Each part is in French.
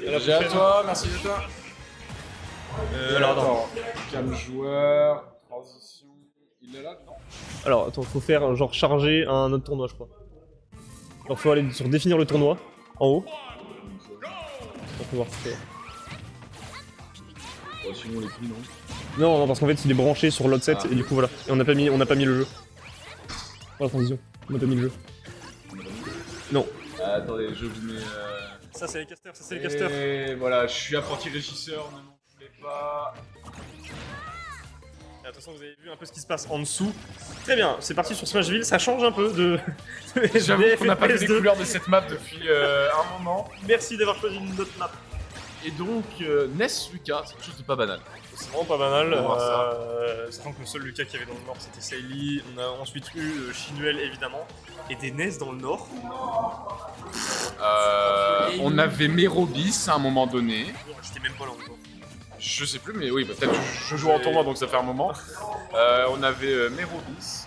GG à toi, merci à toi. Alors attends. Calme joueur, transition. Il est là, non? Alors attends, faut faire genre charger un autre tournoi, je crois. Alors faut aller sur définir le tournoi, en haut. On peut voir. Oh, sinon les plus non. Non, non, parce qu'en fait il est branché sur l'autre set et du coup voilà. Et on n'a pas mis le jeu. Pour la transition, on n'a pas mis le jeu. Non. Attendez, je vous mets. Ça c'est les casters, ça c'est Et voilà, je suis apprenti régisseur, ne m'en voulez pas. Et attention, vous avez vu un peu ce qui se passe en dessous. Très bien, c'est parti sur Smashville, ça change un peu de. J'avoue qu'on n'a pas vu les FPS2. couleurs de cette map depuis un moment. Merci d'avoir choisi une autre map. Et donc, Ness Lucas, c'est quelque chose de pas banal. C'est vraiment pas banal. On va voir ça. Sachant que le seul Lucas qui avait dans le nord c'était Saily. On a ensuite eu Chinuel évidemment. Et des Ness dans le nord. On avait Mérobis à un moment donné. J'étais même pas là encore. Je sais plus, mais oui, bah, peut-être que je joue en tournoi donc ça fait un moment. On avait Mérobis.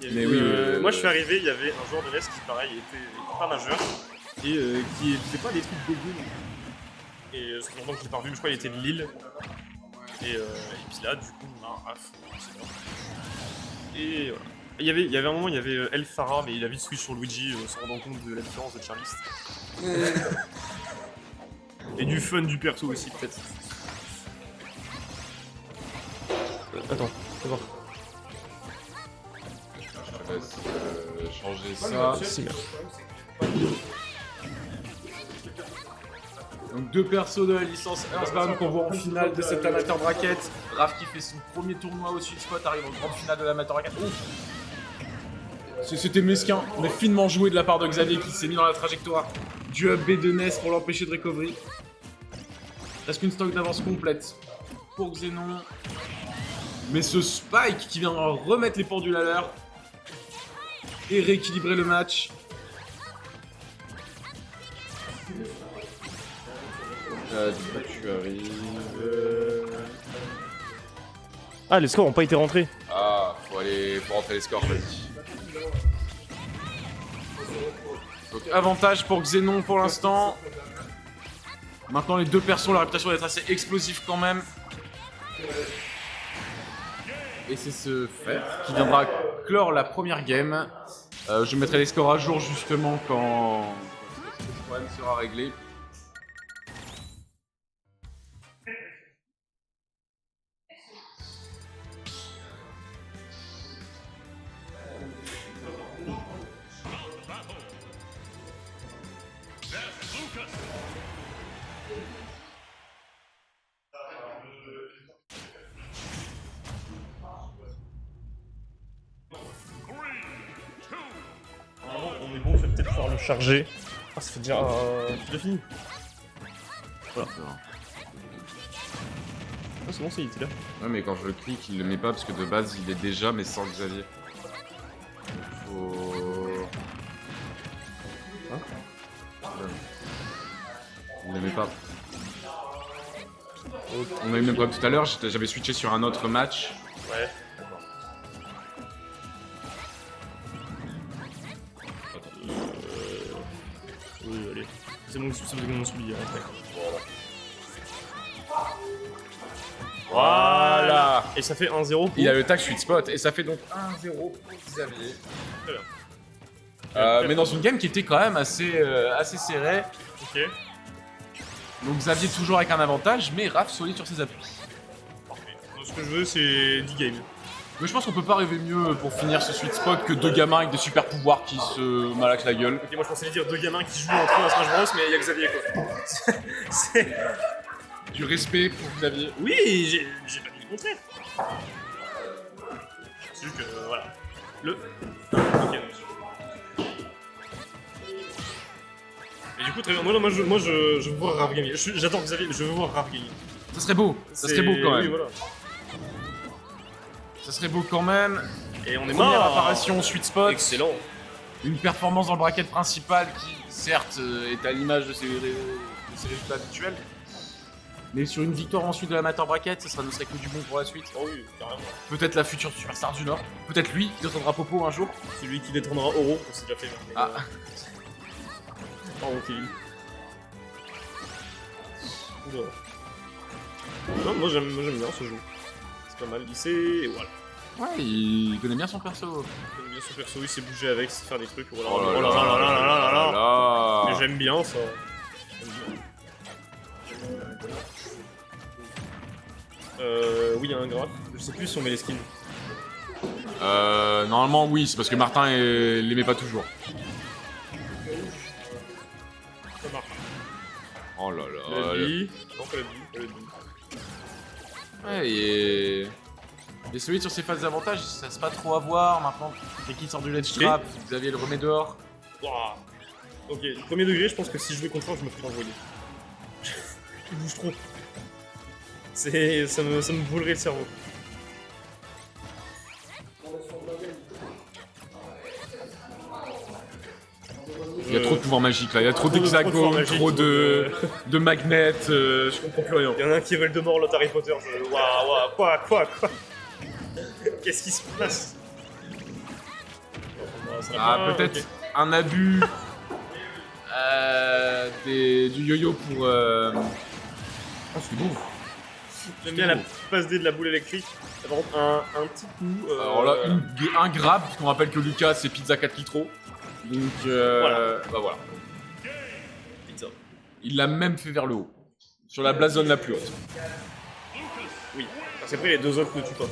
Mais oui, moi je suis arrivé, il y avait un joueur de Ness qui pareil était pas majeur. Et qui faisait pas des trucs dégueux. Et ça fait longtemps que je l'ai pas revu, mais je crois qu'il était de Lille. Et puis là, du coup, on a Raph. Et voilà. Il y avait un moment, il y avait El Farah, mais il a vite switch sur Luigi, se rendant compte de la différence de Charliste. Et du fun du perso aussi, peut-être. Attends, fais voir. Je te laisse changer ça. C'est bien. Donc deux persos de la licence Earthbound qu'on voit en finale de cette amateur bracket. Raph qui fait son premier tournoi au Sweet Spot arrive en grande finale de l'amateur bracket. C'était mesquin, mais finement joué de la part de Xavier qui s'est mis dans la trajectoire du up B de Ness pour l'empêcher de recovery. Presque une stock d'avance complète pour Xenon. Mais ce Spike qui vient remettre les pendules à l'heure et rééquilibrer le match. Du coup, tu arrives. Ah, les scores ont pas été rentrés. Ah, faut rentrer les scores, vas-y. Donc, avantage pour Xenon pour l'instant. Maintenant, les deux persos ont la réputation d'être assez explosifs quand même. Et c'est ce fait qui viendra clore la première game. Je mettrai les scores à jour justement quand ce problème sera réglé. On est bon, je vais peut-être pouvoir le charger. Ah, ça fait déjà. C'est déjà fini. Voilà. Ah, c'est bon, il était là. Ouais, mais quand je le clique, il le met pas parce que de base il est déjà, mais sans Xavier. Faut. Il le met pas. On a eu le même problème tout à l'heure, j'avais switché sur un autre match. Ouais. Oui, allez. C'est bon, c'est bon, on s'oublie. Voilà. Et ça fait 1-0 pour... Il a le tag Sweet Spot et ça fait donc 1-0 pour Xavier. Très bien. Mais dans une game qui était quand même assez serrée. Ok. Donc Xavier toujours avec un avantage, mais Raph solide sur ses appuis. Parfait. Donc, ce que je veux, c'est 10 games. Mais je pense qu'on peut pas rêver mieux pour finir ce Sweet Spot que deux gamins avec des super pouvoirs qui se malaxent la gueule. Ok, moi je pensais dire deux gamins qui jouent entre eux à Smash Bros, mais il y a Xavier quoi. C'est... Du respect pour Xavier. Oui, j'ai pas dit le contraire. C'est juste que, voilà. Ok. Et du coup, très bien. Moi, je veux voir Raph gagner. J'adore Xavier, mais je veux voir Raph gagner. Ça serait beau. Ça serait beau quand même. Oui, voilà. Ça serait beau quand même. Et on est Première mort. apparition Sweet Spot. Excellent. Une performance dans le bracket principal qui, certes, est à l'image de ses résultats habituels. Mais sur une victoire ensuite de l'amateur bracket, ça ne serait que du bon pour la suite. Oh oui, carrément. Peut-être la future superstar du Nord. Peut-être lui qui détrônera Popo un jour. C'est lui qui détrônera Oro, on s'est déjà fait. Ah. Pardon, Kevin. Oula. Non, moi j'aime bien ce jeu. C'est pas mal. Il sait. Voilà. Ouais, il connaît bien son perso. Il aime bien son perso, il sait bouger avec, il sait faire des trucs. Voilà. Oh là là. Mais j'aime bien ça. Oui, il y a un graphe. Je sais plus si on met les skins. Normalement, oui, c'est parce que Martin l'aimait pas toujours. Ça marche. Oh là La là. vie. Non, pas la vie. Pas la vie. Ouais, et celui sur ses phases d'avantage, ça se pas trop à voir maintenant. Dès qu'il sort du ledge trap, Xavier le remet dehors. Wouah. Ok, premier degré, je pense que si je jouais contre un, je me ferais envoyer. Il bouge trop. Ça me brûlerait le cerveau. Il y a trop de pouvoirs magiques là, il y a trop d'hexagones, trop de magnets, je comprends plus rien. Il y en a un qui est Voldemort, l'autre Harry Potter. Waouh, quoi. Qu'est-ce qui se passe? Ah, peut-être un abus du yo-yo pour. Ah, c'est beau. J'aime bien la passe D de la boule électrique. Par contre, un petit coup. Alors là, un grab, parce qu'on rappelle que Lucas c'est pizza 4 litres. Donc, Voilà. Bah voilà. Pizza. Il l'a même fait vers le haut. Sur la blazone la plus haute. Oui. Parce qu'après, les deux autres ne tuent pas.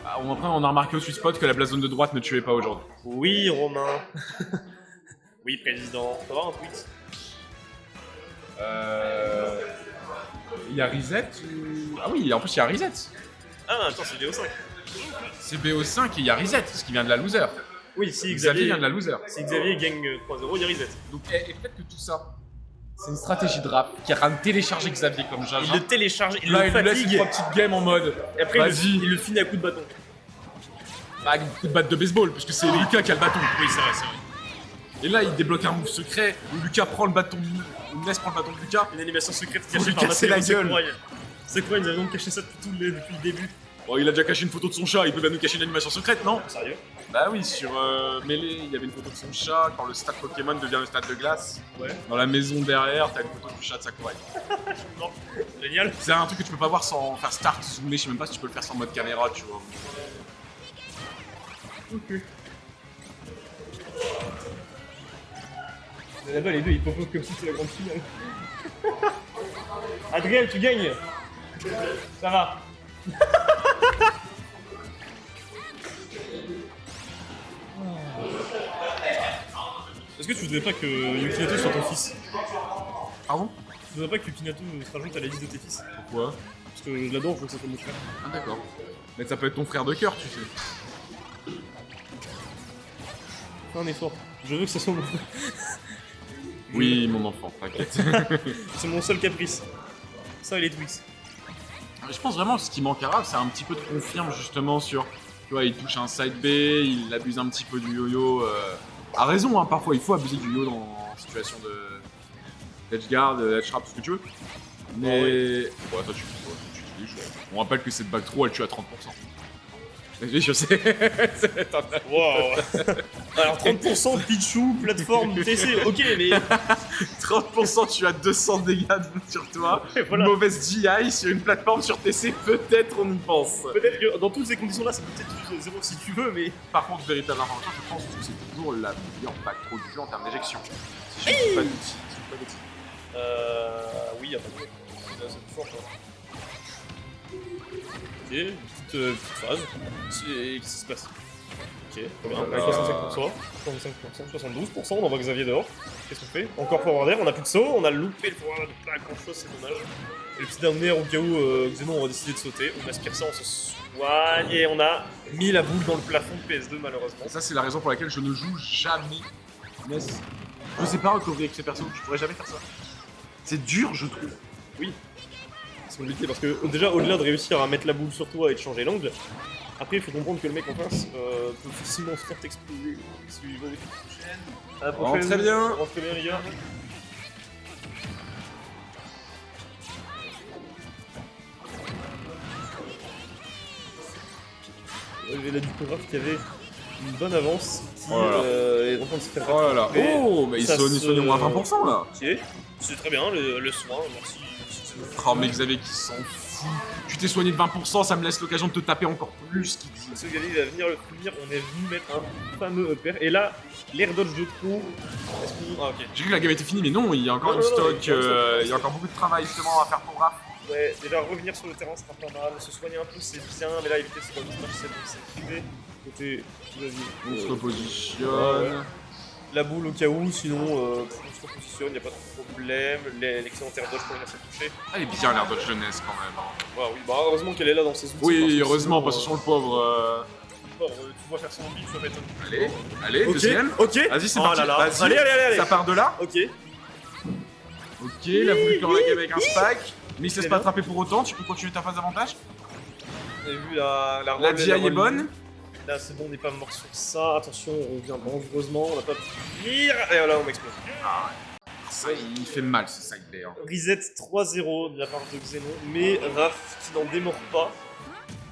Ah, après, on a remarqué au sweet spot que la blazone de droite ne tuait pas aujourd'hui. Oui, Romain. Oui, président. Ça va un tweet? Il y a reset Ah oui, en plus il y a reset. Ah, attends, c'est BO5. C'est BO5 et il y a reset, ce qui vient de la loser. Oui, si Xavier Xavier vient de la loser. Si Xavier gagne 3-0, il y a reset. Donc, et peut-être que tout ça, c'est une stratégie de rap qui a rien téléchargé Xavier comme Jaja. Il le télécharge, il Là, le il lui laisse fatigue. 3 petites games en mode. Et après, vas-y. il le finit à coup de bâton. Bah, un coup de batte de baseball, parce que c'est Lucas qui a le bâton. Oui, c'est vrai, c'est vrai. Et là, il débloque un move secret où Lucas prend le bâton de Ness prend le bâton de Lucas. Une animation secrète Pour cachée lui par casser la Mathéo gueule. C'est quoi, ils avaient donc caché ça depuis le début. Bon, il a déjà caché une photo de son chat, il peut bien nous cacher une animation secrète, non? Sérieux? Bah oui, sur Melee, il y avait une photo de son chat quand le stade Pokémon devient le stade de glace. Ouais. Dans la maison derrière, t'as une photo du chat de Sakurai. Non. Génial. C'est un truc que tu peux pas voir sans faire start, zoomer, je sais même pas si tu peux le faire sans mode caméra, tu vois. Ok. Là-bas, les deux, ils proposent comme si c'était la grande finale. Adrien, tu gagnes. Ça va. Est-ce que tu voudrais pas que Yukinato soit ton fils? Pardon? Tu voudrais pas que Yukinato se rajoute à la liste de tes fils? Pourquoi? Parce que je l'adore, je veux que ça soit mon frère. Ah d'accord. Mais ça peut être ton frère de cœur, tu sais. Fais un effort. Je veux que ça soit mon frère. Oui, mon enfant, t'inquiète. C'est mon seul caprice. Ça et les tweets. Je pense vraiment que ce qui manque à Raph, c'est un petit peu de confirme justement sur. Tu vois, il touche un side B, il abuse un petit peu du yo-yo. A raison, hein, parfois il faut abuser du yo dans situation de edge guard, edge trap, ce que tu veux. Mais. Ouais, ça tu utilises. On rappelle que cette back throw elle tue à 30%. Oui, je sais. Wow. Alors 30% Pichu, plateforme, TC, ok, mais 30% tu as 200 dégâts sur toi. Et voilà. Mauvaise GI sur une plateforme sur TC, peut-être on y pense. peut-être que dans toutes ces conditions-là, ça peut être 0 si tu veux, mais Par contre, véritable information, je pense que c'est toujours la meilleure back throw du jeu en termes d'éjection. Si je ne dis pas d'outils. oui, y'a pas de c'est fort quoi. Ok, petite phase. Qu'est-ce qui se passe? Ok, très bien. 65%, 65%, 72%, on envoie Xavier dehors. Qu'est-ce qu'on fait? Encore forward air, on a plus de saut, on a loupé le forward air, pas grand chose, c'est dommage. Et le petit down air au cas où Xenon aura décidé de sauter, on aspire ça, on se soigne et on a mis la boule dans le plafond de PS2 malheureusement. Ça, c'est la raison pour laquelle je ne joue jamais Ness. Je sais pas recouvrir avec ces persos, je pourrais jamais faire ça. C'est dur, je trouve. Oui. C'est compliqué parce que déjà au-delà de réussir à mettre la boule sur toi et de changer l'angle, après il faut comprendre que le mec en face peut facilement se faire t'exploser si il va à la prochaine. Très bien. Rentre très bien les gars. Il y avait la Ducographe qui avait une bonne avance qui Oh là là. est en train de se faire Oh là là. rattraper. Oh, mais ils Ça sont au moins se- 20% là. Ok. C'est très bien, le soin, merci. Oh mais Xavier qui s'en fout. Tu t'es soigné de 20%, ça me laisse l'occasion de te taper encore plus. Ce Xavier il va venir le finir, on est venu mettre un fameux upper. Et là, l'air dodge de trop. Est-ce qu'on... Ah ok. J'ai cru que la game était finie, mais non, il y a encore Non, une non, non, stock, il y a un stock. il y a encore beaucoup de travail justement à faire pour Raph. Ouais, déjà revenir sur le terrain sera pas mal, se soigner un peu c'est bien, mais là éviter ce qu'on c'est privé. Côté, On se vas-y. repositionne. La boule au cas où, sinon on se repositionne, y a pas de problème. L'excédentaire dodge quand il a s'est touché. Elle est bien l'air de jeunesse quand même. Hein. Ouais, oui, bah heureusement qu'elle est là dans ses outils. Oui, heureusement, parce que sur le pauvre. Tu vois faire son beat, ça va être un Allez, allez, deuxième. Ok, Vas-y, c'est oh parti. là là. Vas-y. Allez. Ça part de là. Ok. Ok, il a voulu clore la game avec un spike. Mais il se laisse C'est pas bien. attraper pour autant, tu peux continuer ta phase d'avantage. On a vu la La DI est bonne. Là c'est bon, on n'est pas mort sur ça. Attention, on vient dangereusement, on n'a pas pu finir. Et voilà, on explose. Ça, il fait mal ce side layer. Reset 3-0 de la part de Xenon, mais Raph qui n'en démord pas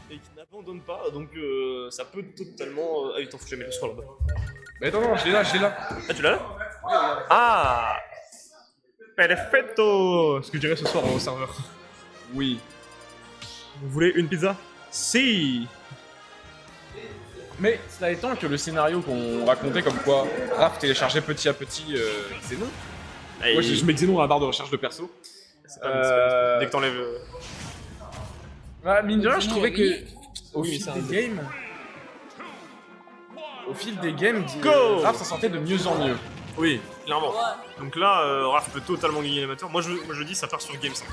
et qui n'abandonne pas, donc ça peut totalement... Ah oui, t'en fous jamais le score là-bas. Mais attends, non, je l'ai là. Ah, tu l'as là? Ah, perfetto. Ce que je dirais ce soir au serveur. Oui. Vous voulez une pizza? Si. Mais cela étant que le scénario qu'on racontait comme quoi Raph téléchargeait petit à petit Xenon. Moi je mets Xenon dans la barre de recherche de perso. C'est pas dès que t'enlèves... Ouais, mine de rien, je trouvais que au Oui, mais fil c'est un des games, Go Raph s'en sortait de mieux en mieux. Oui, clairement. Donc là, Raph peut totalement gagner l'amateur. Moi je dis ça part sur Game 5.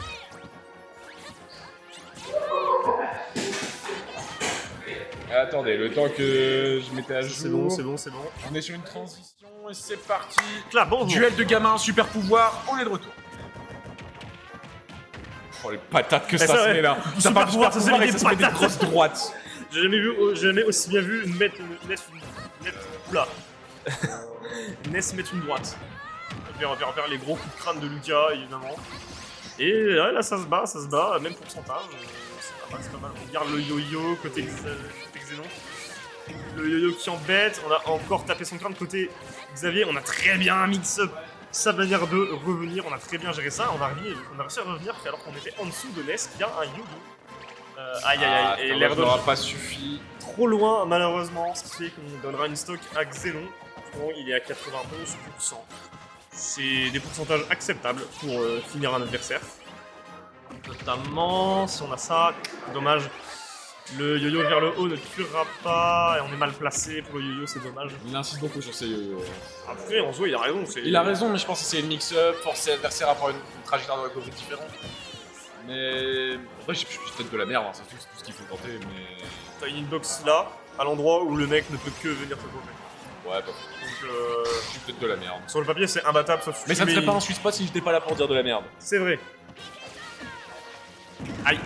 Attendez, le temps que je mettais à jour. C'est bon, c'est bon, c'est bon. On est sur une transition et c'est parti. Là, bon, Duel de gamins, super pouvoir, on est de retour. Oh les patates que Mais ça ça, se ouais. met là. Ça Super part du pouvoir, super ça se pouvoir met et des ça se met des patates. grosses droites. J'ai jamais aussi bien vu une mettre une oula. Ness mettre une droite. On va faire les gros coups de crâne de Lucas évidemment. Et ouais, là ça se bat, même pourcentage. C'est pas mal. On regarde le yo-yo côté Xenon. Le yo-yo qui embête, on a encore tapé son crâne côté Xavier, on a très bien mix-up sa manière de revenir, on a très bien géré ça, on a réussi à revenir alors qu'on était en dessous de Ness qui a un yo-yo. Aïe, et l'air n'aura dodge pas suffi. trop loin malheureusement, ce qui fait qu'on donnera une stock à Xenon. Bon, il est à 91%. C'est des pourcentages acceptables pour finir un adversaire. Notamment, si on a ça, dommage. Le yo-yo vers le haut ne tuera pas et on est mal placé pour le yo-yo, c'est dommage. Il insiste beaucoup sur ses yo-yo. Après, en soi, il a raison. Il a raison, mais je pense que c'est le mix-up, forcer l'adversaire à avoir une trajectoire de recovery différente. Mais. Après, je suis peut-être de la merde, hein, c'est tout ce qu'il faut tenter, mais. T'as une hitbox là, à l'endroit où le mec ne peut que venir te couvrir. Ouais, pas fou. Donc, Je suis peut-être de la merde. sur le papier, c'est imbattable sauf Mais ça ne tu serait mets- pas un sweet spot si j'étais pas là pour dire de la merde. C'est vrai. Aïe.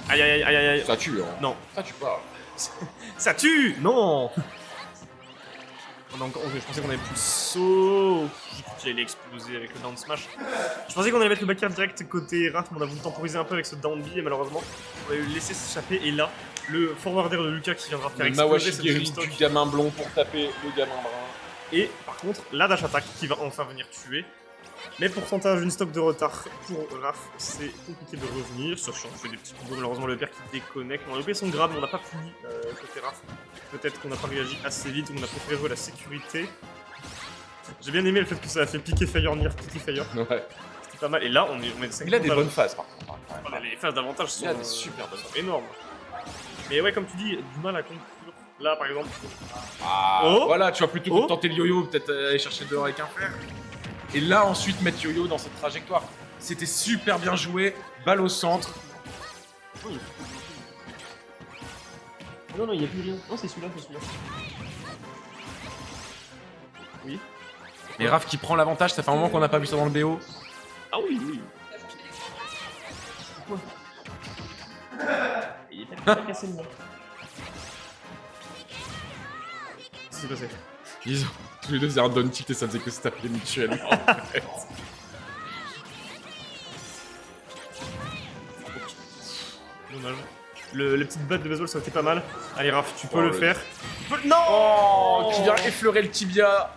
Aïe. Ça tue, hein. Non. Ça tue pas. Ça tue. Non. Je pensais qu'on avait plus saut. J'ai cru qu'il allait exploser avec le down smash. Je pensais qu'on allait mettre le back air direct côté Raph, mais on a voulu temporiser un peu avec ce down B et malheureusement on va le laisser s'échapper. Et là, le forward air de Lucas qui viendra faire Le exploser cette Mawashigiri stock. du gamin blond pour taper le gamin brun. Et par contre, la dash attack qui va enfin venir tuer. Mais pourcentage d'une stock de retard pour Raph, c'est compliqué de revenir. Sachant que fait des petits combos, malheureusement le père qui déconnecte. On a loupé son grab, mais on n'a pas fini côté Raph. Peut-être qu'on n'a pas réagi assez vite ou on a préféré jouer la sécurité. J'ai bien aimé le fait que ça a fait piquer Fire, Nier, piquer Fire. Ouais. C'était pas mal. Et là, on est 5 Il a des bonnes phases par contre. hein, quand même. Les phases d'avantage sont, Il a des super bonnes sont énormes. Mais ouais, comme tu dis, du mal à conclure. Là, par exemple, Ah, Oh. voilà, tu vois, plutôt que Oh. de tenter le yo-yo, peut-être aller chercher dehors avec un fer. Et là, ensuite, mettre yo-yo dans cette trajectoire. C'était super bien joué, balle au centre. non, il n'y a plus rien. Non, c'est celui-là, Oui. Et Raph qui prend l'avantage, ça fait un moment qu'on n'a pas vu ça dans le BO. Ah oui. Il est pas cassé le nom. Qu'est-ce qui s'est passé? Ils ont tous les deux faisaient un down tilt et ça faisait que se taper mutuellement. En fait. Dommage. Les petites battes de baseball, ça aurait été pas mal. Allez, Raph, tu peux Oh, le le- faire. Non. Oh, qui vient effleurer le tibia.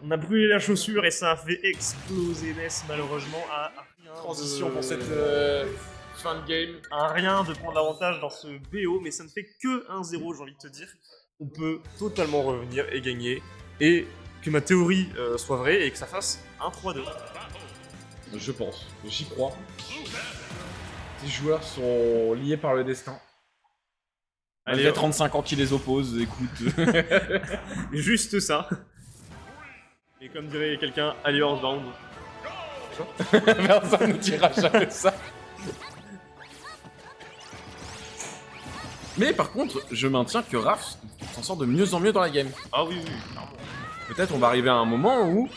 On a brûlé la chaussure et ça a fait exploser Ness malheureusement à rien. Transition pour cette fin de game. À rien de prendre l'avantage dans ce BO, mais ça ne fait que 1-0, j'ai envie de te dire. On peut totalement revenir et gagner. Et que ma théorie soit vraie et que ça fasse 1-3-2. Je pense, j'y crois. Ces joueurs sont liés par le destin. Allez, Il y a 35 ans qui les opposent, écoute. juste ça. Et comme dirait quelqu'un, allez Earthbound. Personne ne dira jamais ça. Mais par contre, je maintiens que Raph s'en sort de mieux en mieux dans la game. Ah oui, oui, clairement. Peut-être on va arriver à un moment où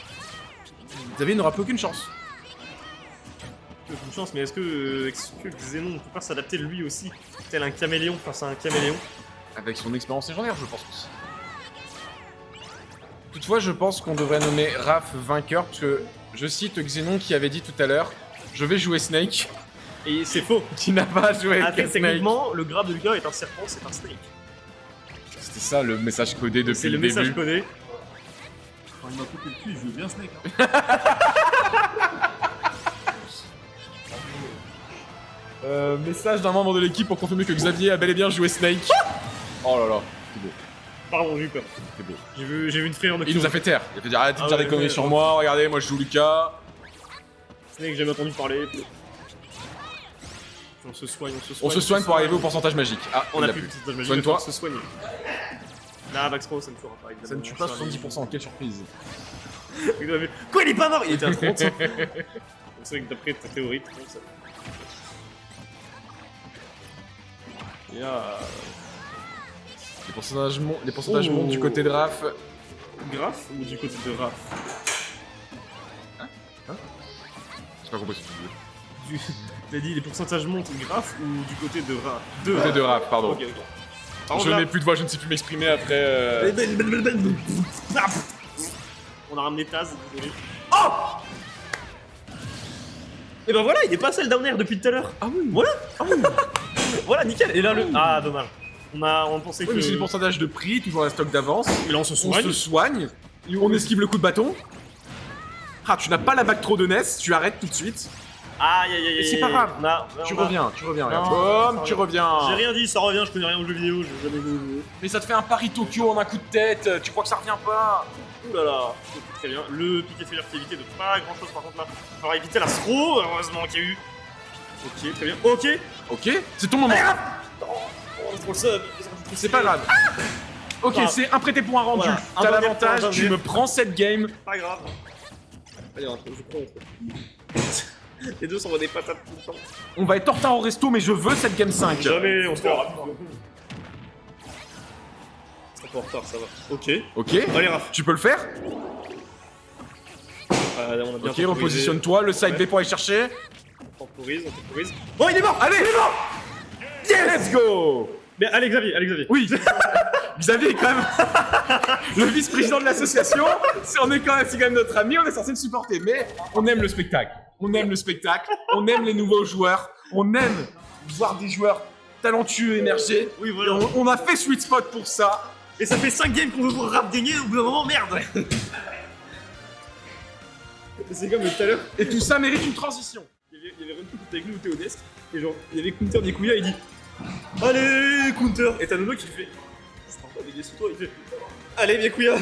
Xavier n'aura plus aucune chance. Aucune chance, mais est-ce que Xenon ne peut pas s'adapter lui aussi, tel un caméléon face à un caméléon? Avec son expérience légendaire, je pense aussi. Toutefois, je pense qu'on devrait nommer Raph vainqueur, parce que je cite Xenon qui avait dit tout à l'heure « Je vais jouer Snake Et c'est faux. » qui n'a pas joué Ah, avec Snake. techniquement, le grab de Lucas est un serpent, c'est un snake. C'était ça le message codé depuis C'est le le début. message codé. Quand il m'a coupé le cul, je veux bien Snake. Message d'un membre de l'équipe pour confirmer que Xavier a bel et bien joué Snake. Oh là là, c'est beau, Pardon, j'ai eu peur. c'est beau. J'ai vu une frayeur de Il nous a fait taire. Il a fait dire arrêtez de Ah dire ouais, des conneries ouais, sur ouais. moi, regardez, moi je joue Lucas. Snake, j'ai jamais entendu parler. On se soigne, On se soigne pour arriver au pourcentage magique. Ah, On il a l'a plus plus. de pourcentage magique, Soigne-toi. il va falloir se soigner. Là, Max Pro, ça ne fera pas. Évidemment. Ça ne tue pas 70%, quelle surprise. Quoi, il est pas mort? Il était à 30. C'est vrai que d'après ta théorie, tout le monde, ça. Il y a. Les pourcentages montent du côté de Raph. Graph ou du côté de Raph? J'ai pas compris ce que tu dis. T'as dit les pourcentages montent graph ou du côté de Raph? Du côté de Raph, pardon. Ok, ok. Par Je contre, n'ai plus de voix, je ne sais plus m'exprimer après. On a ramené Taz, désolé. Oh! Et ben voilà, il est pas celle down air depuis tout à l'heure. Ah oui. Voilà. Ah oui. Voilà, nickel. Et là le. Ah dommage. On pensait Oui, que. mais c'est les pourcentages de prix, toujours la stock d'avance. Et là on se On soigne. se soigne, on esquive le coup de bâton. Ah, tu n'as pas la back trop de Ness, tu arrêtes tout de suite. Aïe aïe aïe. Et c'est pas grave. Tu on a- reviens, regarde. Non, Boum, ça tu revient. reviens. J'ai rien dit, ça revient, je connais rien aux jeux vidéo, j'ai jamais joué. Mais ça te fait un Paris Tokyo en un coup de tête, tu crois que ça revient pas? Ouh là là, très bien. Le piqué failure qui évitait de pas grand chose par contre là. Il faudra éviter la throw, heureusement qu'il y a eu. Ok, très bien. Ok. Ok, c'est ton moment. On est trop le seum. C'est pas grave. Ok, Ah. c'est un prêté pour un rendu. Voilà. Un T'as bon l'avantage, def, tu me prends cette game. Pas grave. Allez, rentre, je prends entre. Les deux s'envoient des patates tout le temps. On va être en retard au resto, mais je veux cette game 5. Jamais, on se fait rapide. C'est pas en retard, ça va. Ok. Ok, Allez, Raph. tu peux le faire. On a bien Ok, temporisé. repositionne-toi, le side B pour aller chercher. On temporise, on temporise. Oh, il est mort. Allez, let's go. Mais allez, Xavier, allez, Xavier. Oui. Xavier est quand même le vice-président de l'association. C'est quand même notre ami, on est censé le supporter. Mais on aime le spectacle. On aime le spectacle. On aime les nouveaux joueurs. On aime voir des joueurs talentueux émerger. Oui, Et voilà. on a fait Sweet Spot pour ça. Et ça fait 5 games qu'on veut voir Raph gagner, au bout d'un moment, merde. C'est comme tout à l'heure. Et tout ça mérite une transition. Il y avait Renfou qui était avec nous au Théodesk, et genre, il y avait Counter des couillas, il dit allez, Counter. Et t'as Nono qui lui fait je parle pas avec des sous-toi, il fait allez, bien couilla.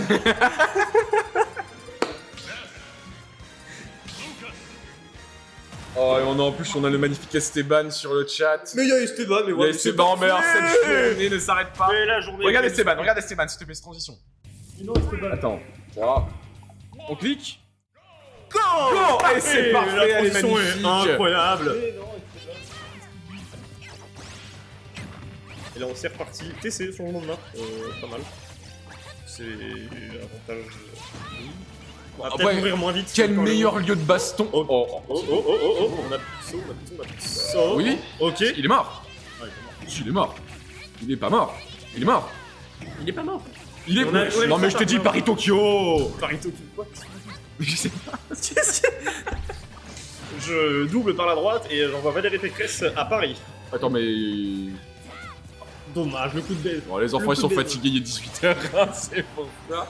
Oh, et en plus, on a le magnifique Esteban sur le chat. Mais il y a Esteban, mais Il y a Esteban, mais alors, cette journée ne s'arrête pas. Mais la journée. Regarde Esteban, s'il te plaît, cette transition. Non, Esteban. Attends, voilà. On clique. Go. Et c'est parfait, la elle est transition magnifique. incroyable. Et là, on s'est reparti. TC, changement de main. Pas mal. C'est avantage. On va peut-être Après, mourir moins vite. Quel par le meilleur haut. lieu de baston. Oh, oh, oh, oh, oh, oh, oh, on a plus de saut, on a plus de saut. Oui. Ok. Il est mort. Il est mort. Il est pas mort. Il est mort. Il est pas mort. Il est On a- ouais, Non mais ça, je t'ai dit ça, Paris Tokyo. Paris Tokyo. Quoi? Je sais pas. Je double par la droite et j'envoie Valérie Pécresse à Paris. Attends mais... Dommage, le coup de baisse. Bon, les enfants, Le ils sont coup de baisse. fatigués, il est 18h, c'est pour ça.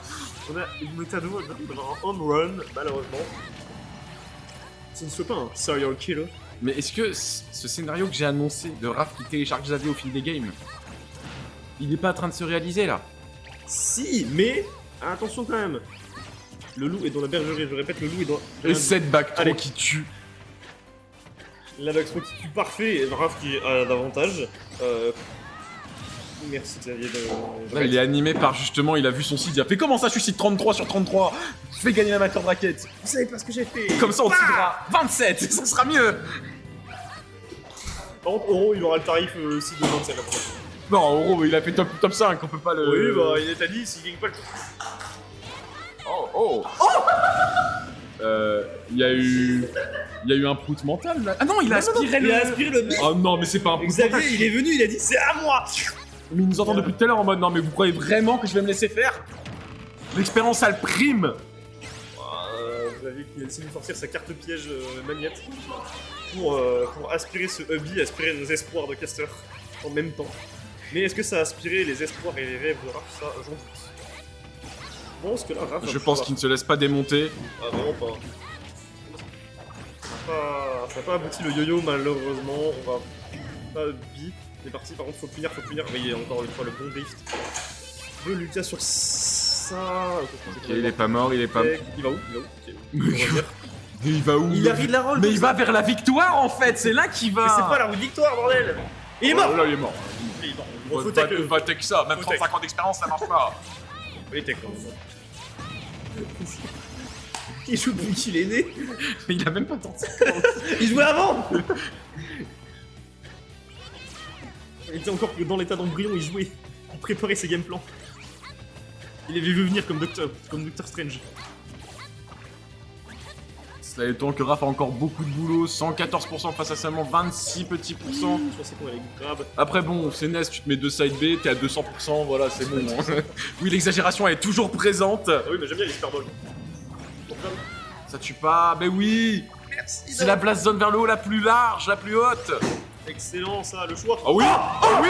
On a une Metano d'avoir un home run, malheureusement. Ce ne soit pas un serial killer. Mais est-ce que ce scénario que j'ai annoncé de Raph qui télécharge Xavier au fil des games, il est pas en train de se réaliser là? Si, mais attention quand même. Le loup est dans la bergerie, je répète, le loup est dans... Et 7 bacs trop Allez. qui tue. La Backstro qui tue parfait, et Raph qui a l'avantage. Merci Xavier de... Là, il est animé par justement, il a vu son site, il a fait comment ça je suis site 33 sur 33? Je fais gagner l'amateur de raquette. Vous savez pas ce que j'ai fait. Comme ça on tirera 27, ça sera mieux. Par contre, Oro, il aura le tarif aussi de 27 la prochaine. Non, Euro, il a fait top 5, on peut pas le... Oui, bah il est à 10, il gagne pas le tout. Oh. Il y a eu un prout mental là. Ah non, il a aspiré le... Il a aspiré le... Oh non, mais c'est pas un prout Xavier, mental. il est venu, il a dit c'est à moi. Mais il nous entend depuis tout à l'heure en mode non mais vous croyez vraiment que je vais me laisser faire? L'expérience a le prime. Xavier qui a essayé de sortir sa carte piège magnette pour aspirer ce hubby, aspirer nos espoirs de caster en même temps. Mais est-ce que ça a aspiré les espoirs et les rêves de Raph? Ça, j'en doute. Je pense que là, Raph... Je pense qu'il ne se laisse pas démonter. Ah, vraiment pas. Ça n'a pas abouti le yo-yo, malheureusement. On va pas bi. C'est parti, par contre, faut punir. Voyez, encore une fois, le bon drift de Lucas sur ça. Ok, il est pas mort, il est pas... Il va où? Ok. On va dire. Mais il va où? Il arrive de la roll. Mais il va vers la victoire en fait, c'est là qu'il va. Mais c'est pas la roue de victoire, bordel! Il est mort! Là, il est mort. Il est mort. Faut Faut tech le. pas tech ça, même Faut tech. 35 ans d'expérience ça marche pas. Oui, tech. Il joue depuis qu'il est né. Mais il a même pas tenté. Il jouait avant! Il était encore dans l'état d'embryon, il jouait. Il préparait ses game plans. Il avait vu venir comme Doctor Strange. Cela étant que Raph a encore beaucoup de boulot, 114% face à seulement 26 petits pourcents. Je pensais qu'on allait grab. Après bon, c'est NES, tu te mets 2 side B, t'es à 200%, voilà, c'est bon. Hein. Oui, l'exagération elle est toujours présente. Ah oui, mais j'aime bien les Super Balls. Ça tue pas, mais oui. Merci. C'est la blast zone vers le haut la plus large, la plus haute. Excellent ça, le choix. Ah oui. Ah oui.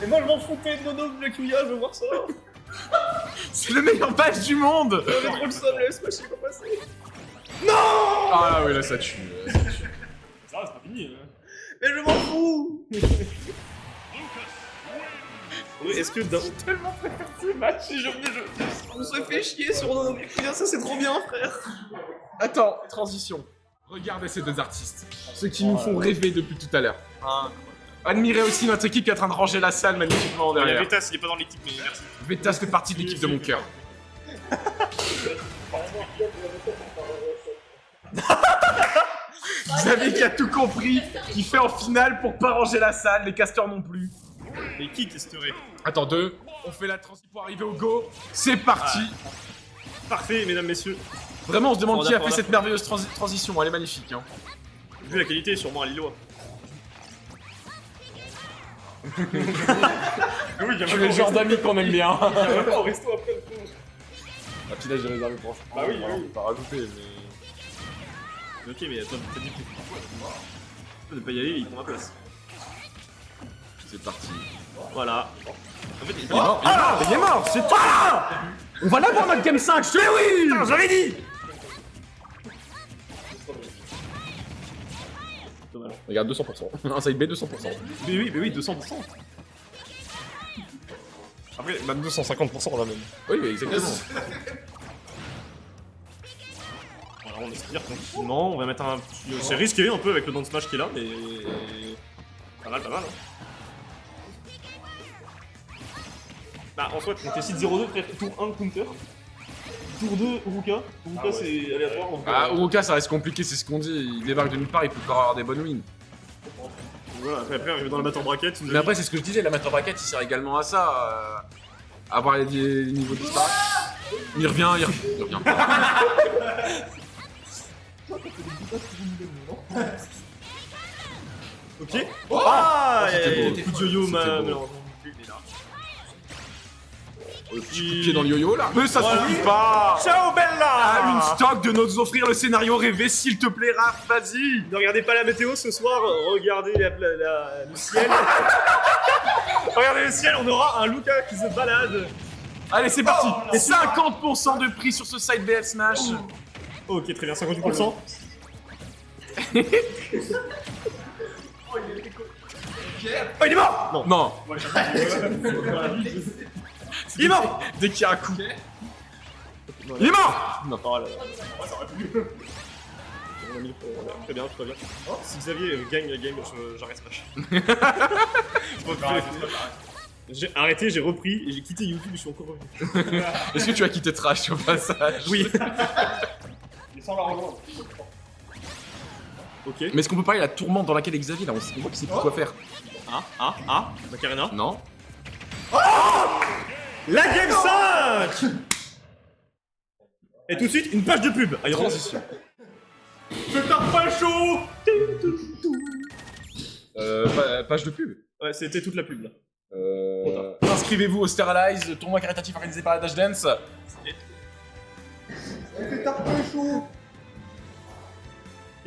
Et moi je m'en foutais de Mono de Kuya, je veux voir ça. C'est le meilleur patch du monde. J'avais trop le seum, laisse moi je sais pas passer. Ah oui, là ça tue. Ça c'est pas fini. Mais je m'en fous. Oui, est-ce que dans... Tellement préfère ces matchs. On se fait chier sur nos Kuya, ça c'est trop bien frère. Attends, transition. Regardez ces deux artistes. Ceux qui nous font rêver depuis tout à l'heure. Admirez aussi notre équipe qui est en train de ranger la salle magnifiquement Il y a derrière. Vetas, il est pas dans l'équipe mais merci. Vetas fait partie de l'équipe de mon cœur. Xavier qui a tout compris, qui fait en finale pour pas ranger la salle, les casteurs non plus. Mais qui testerait? Attends, deux, on fait la transition pour arriver au go. C'est parti. Parfait mesdames, messieurs. Vraiment, on se demande On qui a a- fait cette merveilleuse transition, elle est magnifique. Hein. Vu la qualité, sûrement à Lillois. Oui, il y a C'est le genre d'amis qu'on aime bien. au resto après le coup. Ah, puis là, j'ai réservé pour Bah oui, on va oui. pas rajouter, mais... Ok, mais attends, t'as dit que tu ne pas y aller, il prend la place. C'est parti. Voilà. En fait, il est Il est mort, il est mort, c'est tout. On va l'avoir notre game 5, je te oui. Putain, j'avais dit. Dommage. Regarde, 200%. Un side B, 200%. Mais oui, 200%. Après, même 250% là même. Oui, oui, exactement. Voilà, on espère tranquillement, on va mettre un petit... C'est risqué un peu avec le down smash qui est là, mais... Pas mal, hein. Bah, en soi, on décide 0-2, frère, tour 1 counter. Tour 2, Uruka. Uruka, c'est aléatoire. Donc, Ah, Uruka, ça reste compliqué, c'est ce qu'on dit. Il débarque de nulle part, il peut encore avoir des bonnes wins. voilà, après, arriver dans l'amateur bracket. Mais après, c'est ce que je disais, l'amateur bracket, il sert également à ça. Avoir les niveaux disparus. Il revient, il revient pas. Ok. Ah, c'était beau. coup de yo-yo, C'était beau. malheureusement. Il est là. Petit coup de pied dans le yo-yo là. Mais ça Ouais, suffit oui. pas. Ciao Bella. Une stock de nous offrir le scénario rêvé, s'il te plaît, Raph, vas-y. Ne regardez pas la météo ce soir, regardez le ciel. Regardez le ciel, on aura un Luca qui se balade. Allez, c'est parti. 50% de prix sur ce site BF Smash. Ok, très bien, 58%. Oh, il est mort. Non. Non. Il est mort. Dès qu'il y a un coup. Il est mort. Non. Oh là là. On a mis le point, voilà. Très bien, très bien. Si Xavier gagne la game, j'arrête Smash. J'ai arrêté, j'ai repris, et j'ai quitté YouTube et je suis encore revenu. Est-ce que tu as quitté Trash au passage? Oui. Il sans la rejoindre. Ok. Mais est-ce qu'on peut parler de la tourmente dans laquelle est Xavier là? On voit qu'il sait plus quoi faire. Macarena. Non. La game 5. Et tout de suite, une page de pub. Allez, Transition. Je tape pas chaud. Page de pub. Ouais, c'était toute la pub là. Inscrivez-vous au Sterilize, tournoi caritatif organisé par la Dash Dance.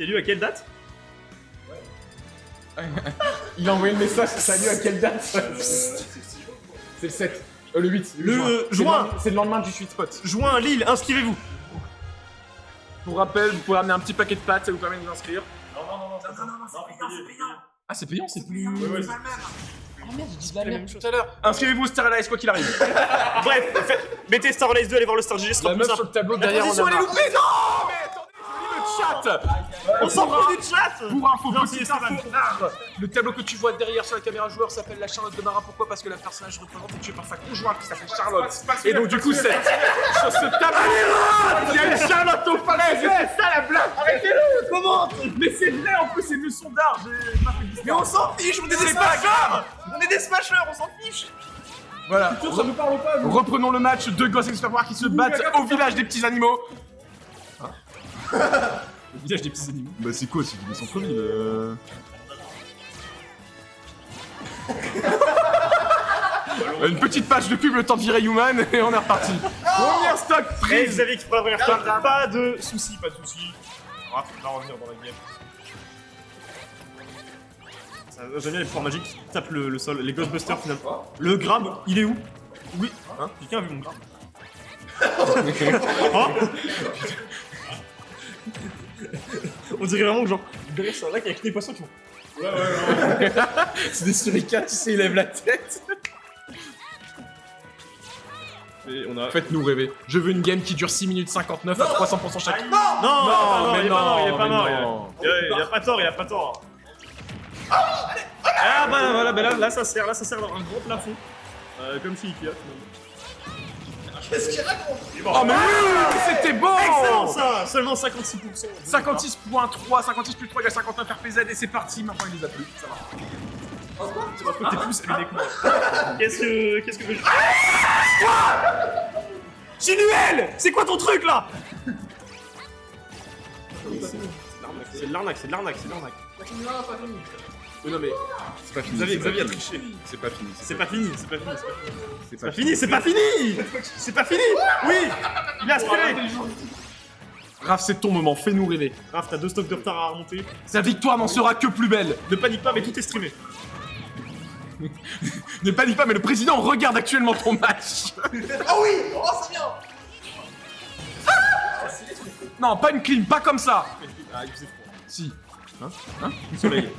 Il y a lieu à quelle date? Il a envoyé le message, salut, à quelle date? C'est le 7. Le 8. Le juin. C'est le lendemain du Sweet Spot. Juin, Lille, inscrivez-vous. Pour rappel, vous pouvez ramener un petit paquet de pâtes, ça vous permet de vous inscrire. Non, c'est payant. Ah, c'est payant, c'est plus. Ouais, Oh merde, j'ai dit la merde tout à l'heure. Inscrivez-vous au Sterilize, quoi qu'il arrive. Bref, mettez Star Race 2, allez voir le Star GG, ce sera La plus meuf sur simple. le tableau derrière, on a marre. Non, mais attendez, je lis le chat. On s'en fout du chat. Pour info, Non, petite c'est info Esteban. rare. Le tableau que tu vois derrière sur la caméra joueur s'appelle la Charlotte de Marin. Pourquoi? Parce que la personnage représente est tuée par sa conjointe qui s'appelle Charlotte. Et donc du coup, sur ce tableau, il y a une Charlotte aux falaises. C'est ça la blague. Arrêtez-le. Comment? Mais c'est vrai, en plus c'est une leçon d'art. J'ai pas fait de Mais on s'en fiche, on est des smashers. On est des smashers, on s'en fiche. Voilà. Ça me parle pas, nous. Reprenons le match. Deux gosses experts qui se battent au village des petits animaux. Le visage des petits animaux. Bah c'est quoi, c'est du centre-ville Une petite page de pub, le temps de virer Human, et on est reparti. Première stock Et prise. Xavier qui fera la première fois, pas de soucis, pas de soucis. Raph va revenir dans la game. J'aime bien les pouvoirs magiques qui tapent le sol, les Ghostbusters finalement. Le grab, il est où? Oui. Hein? Quelqu'un a vu mon grab? Hein? On dirait vraiment que genre, derrière c'est un lac avec des poissons qui vont. C'est des suricates, tu sais, ils lèvent la tête. Et on a... Faites-nous rêver. Je veux une game qui dure 6 minutes 59 à 300% chaque. Non, mais il est pas mort, il est pas mais mort. non. Il a pas tort, il a pas tort. Ah bah voilà, bah là ça sert dans un gros plafond. Comme chez Ikea finalement. Qu'est-ce qu'il raconte? Oh mais oui, c'était bon. Excellent ça. Seulement 56%. 56.3, 56 plus 3 égale 59 RPZ et c'est parti, maintenant il les a plus, ça va. C'est parce que t'es plus allumé que moi. Qu'est-ce que je... Chinuel! C'est quoi ton truc là? C'est de l'arnaque. Mais non mais, c'est pas fini. Xavier a triché. C'est pas fini. C'est pas fini. C'est C'est pas fini. Oui! Il a aspiré. Raph, c'est ton moment, fais-nous rêver. Raph, t'as 2 stocks de retard à remonter. Sa victoire n'en sera que plus belle. Ne panique pas, mais tout est streamé. Ne panique pas, mais le président regarde actuellement ton match. Oh oui! Oh, c'est bien! Non, pas une clim, pas comme ça. Ah, il faisait froid. Si. Soleil.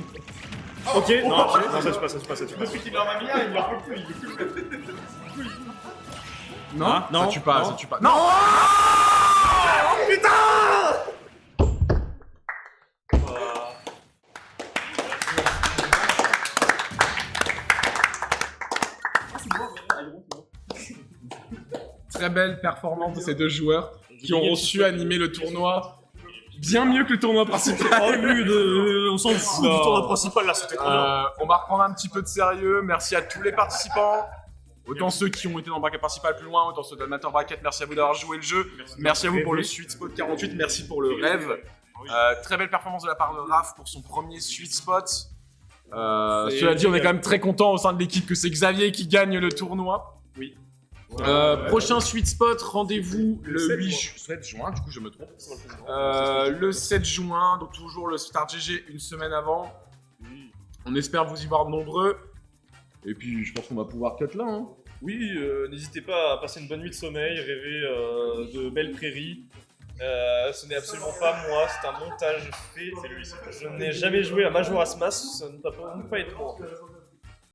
Ok, non, ça tue pas. Depuis qu'il en a mis un, il en peut plus, il veut plus. Non, Ah, non, ça tue pas, non. ça tue pas. Non. Très belle performance de ces deux joueurs qui ont su animer le tournoi bien mieux que le tournoi principal. Oh, on s'en fout du tournoi principal là, c'était trop bien. On va reprendre un petit peu de sérieux. Merci à tous les participants. Autant ceux qui ont été dans le bracket principal plus loin, autant ceux de l'amateur bracket. Merci à vous d'avoir joué le jeu. Merci à vous pour le Sweet Spot 48. Merci pour le rêve. Très belle performance de la part de Raph pour son premier Sweet Spot. Cela dit, on est quand même très content au sein de l'équipe que c'est Xavier qui gagne le tournoi. Oui. Prochain Sweet Spot, rendez-vous le 7 7 juin, du coup je me trompe. C'est moi le président. Le 7 juin, donc toujours le Start GG une semaine avant. Oui. On espère vous y voir de nombreux. Et puis je pense qu'on va pouvoir cut là. Hein. Oui, n'hésitez pas à passer une bonne nuit de sommeil, rêver de belles prairies. Ce n'est absolument pas moi, c'est un montage fait. Je n'ai jamais joué à Majora's Mask, ça ne peut pas être moi.